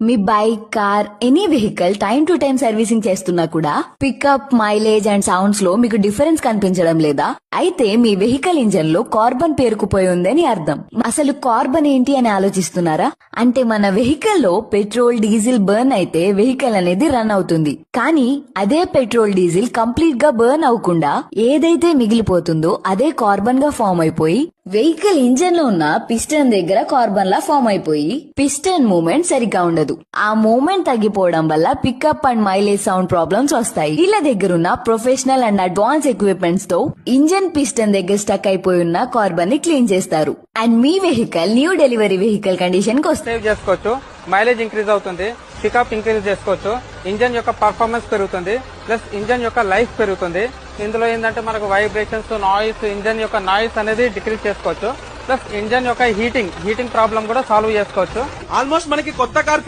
Me bike, car, any vehicle time to time servicing చేస్తున్నా కూడా pickup, mileage and sounds లో మీకు difference కనిపించడం లేదా? అయితే మీ వెహికల్ ఇంజన్ లో కార్బన్ పేరుకుపోయి ఉందని అర్థం. అసలు కార్బన్ ఏంటి అని ఆలోచిస్తున్నారా? అంటే మన వెహికల్ లో పెట్రోల్, డీజిల్ బర్న్ అయితే వెహికల్ అనేది రన్ అవుతుంది. కానీ అదే పెట్రోల్, డీజిల్ కంప్లీట్ గా బర్న్ అవ్వకుండా ఏదైతే మిగిలిపోతుందో అదే కార్బన్ గా ఫామ్ అయిపోయి వెహికల్ ఇంజన్ లో ఉన్న పిస్టన్ దగ్గర కార్బన్ లా ఫామ్ అయిపోయి పిస్టన్ మూవ్మెంట్ సరిగ్గా ఉండదు. ఆ మూవ్మెంట్ తగ్గిపోవడం వల్ల pickup and mileage sound problems వస్తాయి. వీళ్ళ దగ్గర ఉన్న ప్రొఫెషనల్ అండ్ అడ్వాన్స్ ఎక్విప్మెంట్స్ తో ఇంజన్ పిస్టన్ దగ్గర స్టక్ అయిపోయి ఉన్న కార్బన్ ని క్లీన్ చేస్తారు. అండ్ మీ vehicle new delivery vehicle condition కి సేవ్ చేసుకోవచ్చు. మైలేజ్ ఇంక్రీజ్ అవుతుంది, పికప్ ఇంక్రీజ్ చేసుకోవచ్చు, ఇంజన్ యొక్క పర్ఫార్మెన్స్ పెరుగుతుంది, ప్లస్ ఇంజన్ యొక్క లైఫ్ పెరుగుతుంది. ఇందులో ఏంటంటే మనకు వైబ్రేషన్స్, నాయిస్, ఇంజన్ యొక్క నాయిస్ అనేది డిక్రీజ్ చేసుకోవచ్చు. ప్లస్ ఇంజన్ యొక్క హీటింగ్ ప్రాబ్లం కూడా సాల్వ్ చేసుకోవచ్చు. ఆల్మోస్ట్ మనకి కొత్త కార్